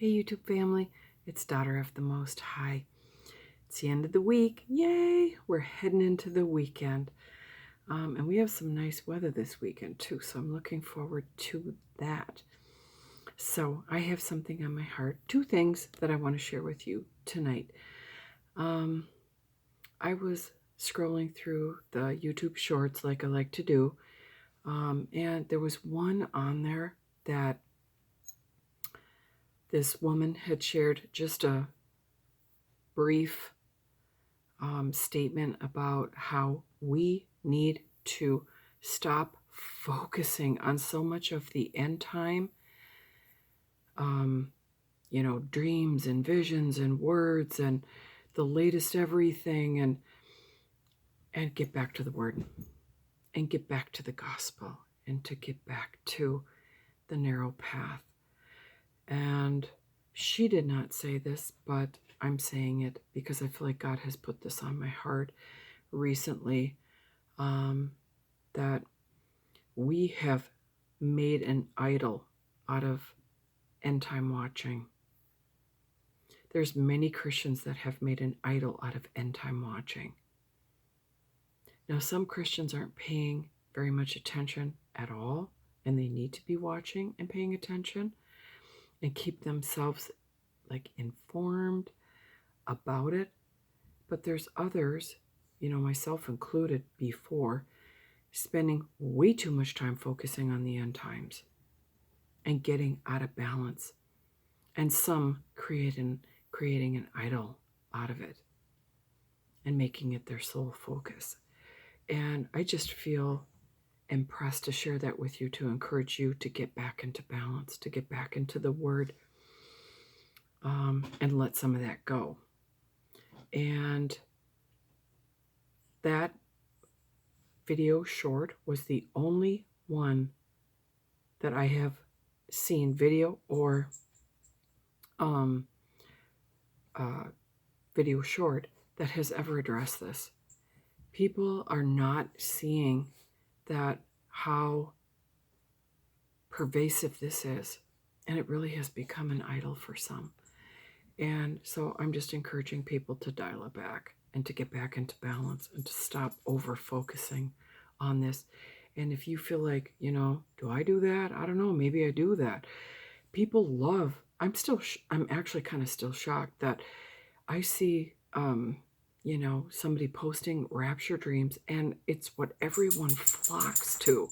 Hey YouTube family, it's Daughter of the Most High. It's the end of the week. Yay! We're heading into the weekend. And we have some nice weather this weekend too, so I'm looking forward to that. So I have something on my heart, two things that I want to share with you tonight. I was scrolling through the YouTube shorts like I like to do, and there was one on there that this woman had shared just a brief statement about how we need to stop focusing on so much of the end time, dreams and visions and words and the latest everything, and get back to the word and get back to the gospel and to get back to the narrow path. And she did not say this, but I'm saying it because I feel like God has put this on my heart recently, that we have made an idol out of end time watching. There's many Christians that have made an idol out of end time watching. Now, some Christians aren't paying very much attention at all, and they need to be watching and paying attention and keep themselves informed about it. But there's others, myself included before, spending way too much time focusing on the end times and getting out of balance, and some creating an idol out of it and making it their sole focus. And I just feel impressed to share that with you, to encourage you to get back into balance, to get back into the word, and let some of that go. And that video short was the only one that I have seen, video or video short, that has ever addressed this. People are not seeing that, how pervasive this is, and it really has become an idol for some. And so I'm just encouraging people to dial it back and to get back into balance and to stop over focusing on this. And if you feel like, do I do that? I don't know, maybe I do that. People love, I'm actually kind of still shocked that I see, somebody posting rapture dreams, and it's what everyone flocks to.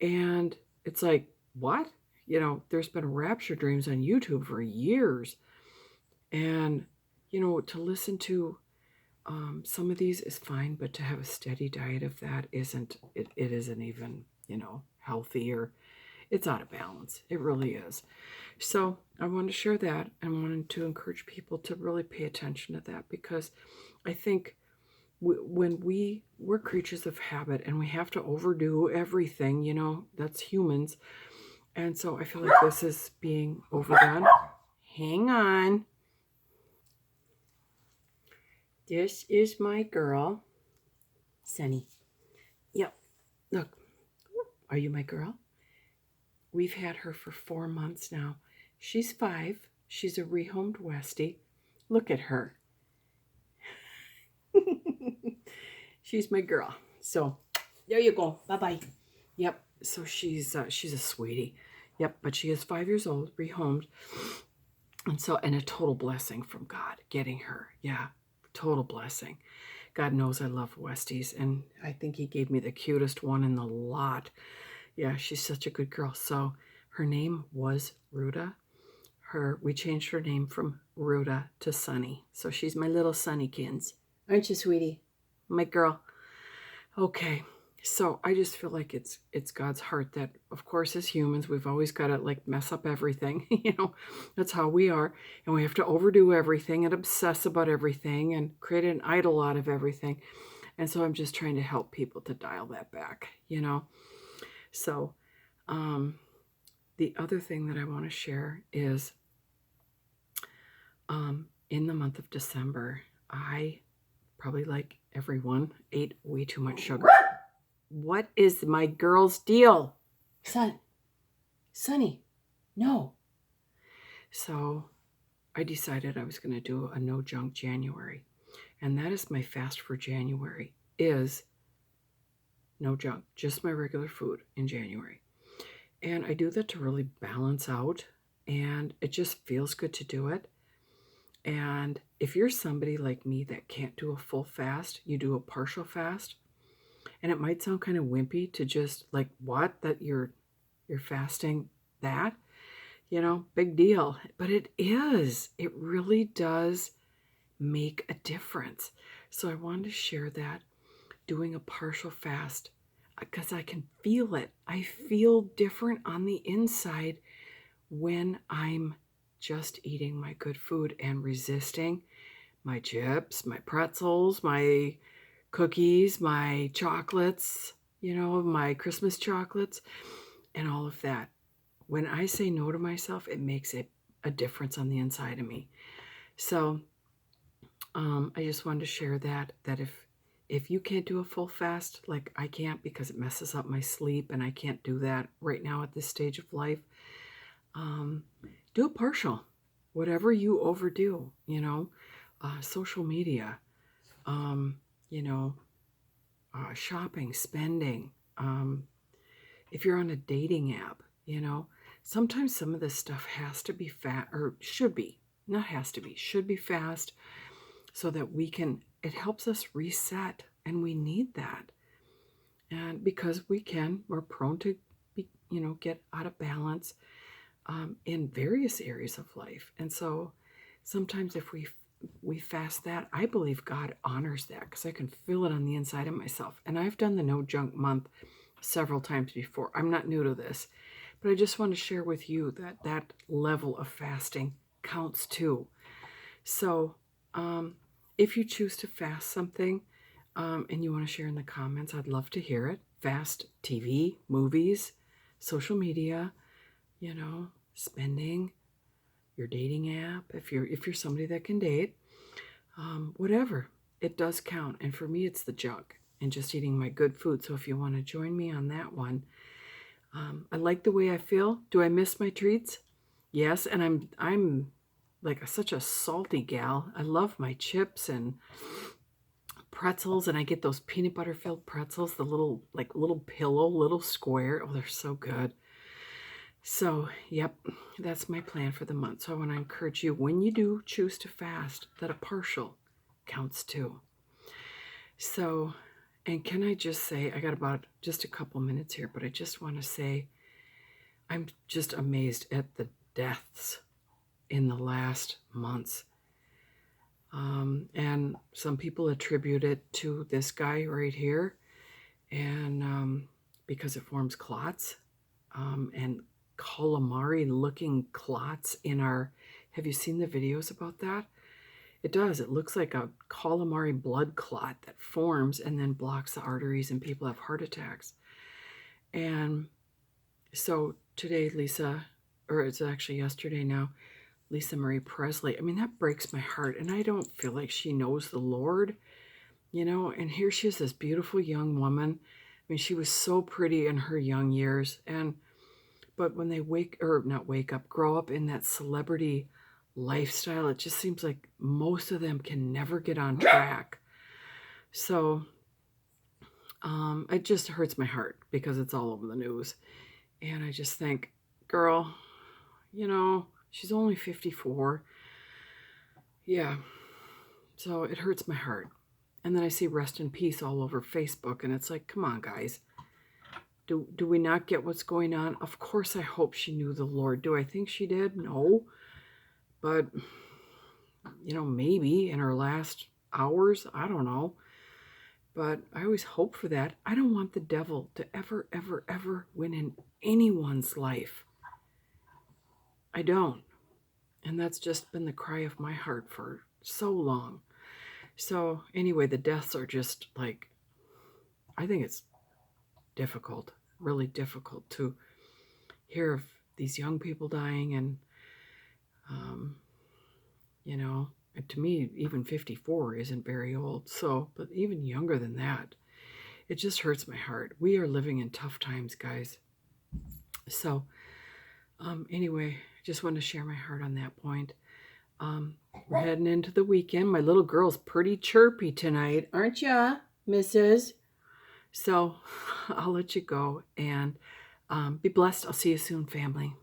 And it's like, what? There's been rapture dreams on YouTube for years. And, to listen to some of these is fine, but to have a steady diet of that isn't even, healthy, or it's out of balance. It really is. So I wanted to share that, and wanted to encourage people to really pay attention to that, because I think when we're creatures of habit and we have to overdo everything, that's humans. And so I feel like this is being overdone. Hang on. This is my girl, Sunny. Yep. Look, are you my girl? We've had her for 4 months now. She's 5. She's a rehomed Westie. Look at her. She's my girl. So there you go. Bye-bye. Yep. So she's a sweetie. Yep. But she is 5 years old, rehomed. And a total blessing from God getting her. Yeah. Total blessing. God knows I love Westies, and I think he gave me the cutest one in the lot. Yeah, she's such a good girl. So her name was Ruta. We changed her name from Ruta to Sunny. So she's my little Sunnykins. Aren't you, sweetie? My girl. Okay. So I just feel like it's God's heart that, of course, as humans, we've always got to mess up everything. That's how we are. And we have to overdo everything and obsess about everything and create an idol out of everything. And so I'm just trying to help people to dial that back, So the other thing that I want to share is in the month of December, I, probably like everyone, ate way too much sugar. What is my girl's deal? Sunny, no. So I decided I was going to do a no junk January. And that is my fast for January, is no junk, just my regular food in January. And I do that to really balance out, and it just feels good to do it. And if you're somebody like me that can't do a full fast, you do a partial fast, and it might sound kind of wimpy to just like, what, that you're fasting that, big deal. But it is. It really does make a difference. So I wanted to share that, doing a partial fast, because I can feel it. I feel different on the inside when I'm just eating my good food and resisting my chips, my pretzels, my cookies, my chocolates, my Christmas chocolates, and all of that. When I say no to myself, it makes a difference on the inside of me. So I just wanted to share that if you can't do a full fast, like I can't because it messes up my sleep, and I can't do that right now at this stage of life, do a partial, whatever you overdo, social media, shopping, spending, if you're on a dating app, sometimes some of this stuff has to be fat, or should be, not has to be, should be fast, so that it helps us reset, and we need that. And because we're prone to get out of balance in various areas of life. And so sometimes if we fast that, I believe God honors that, because I can feel it on the inside of myself. And I've done the no junk month several times before. I'm not new to this, but I just want to share with you that level of fasting counts too. So if you choose to fast something and you want to share in the comments, I'd love to hear it. Fast TV, movies, social media, spending, your dating app, if you're somebody that can date, whatever, it does count. And for me, it's the junk and just eating my good food. So if you want to join me on that one, I like the way I feel. Do I miss my treats? Yes, and I'm like such a salty gal. I love my chips and pretzels, and I get those peanut butter filled pretzels, the little pillow, little square. Oh, they're so good. So, yep, that's my plan for the month. So I want to encourage you, when you do choose to fast, that a partial counts too. So, and can I just say, I got about just a couple minutes here, but I just want to say, I'm just amazed at the deaths in the last months. And some people attribute it to this guy right here, and because it forms clots, and calamari looking clots in our, have you seen the videos about that? It does. It looks like a calamari blood clot that forms and then blocks the arteries, and people have heart attacks. And so today, it's actually yesterday now, Lisa Marie Presley, I mean, that breaks my heart. And I don't feel like she knows the Lord, and here she is, this beautiful young woman. I mean, she was so pretty in her young years. But when they grow up in that celebrity lifestyle, it just seems like most of them can never get on track. So it just hurts my heart because it's all over the news. And I just think, girl, she's only 54. Yeah. So it hurts my heart. And then I see rest in peace all over Facebook, and it's like, come on, guys. Do we not get what's going on? Of course I hope she knew the Lord. Do I think she did? No. But, maybe in her last hours, I don't know. But I always hope for that. I don't want the devil to ever, ever, ever win in anyone's life. I don't. And that's just been the cry of my heart for so long. So anyway, the deaths are just like, I think it's difficult, really difficult to hear of these young people dying. And, and to me, even 54 isn't very old. So, but even younger than that, it just hurts my heart. We are living in tough times, guys. So, anyway, just want to share my heart on that point. We're heading into the weekend. My little girl's pretty chirpy tonight, aren't ya, Mrs.? So I'll let you go and be blessed. I'll see you soon, family.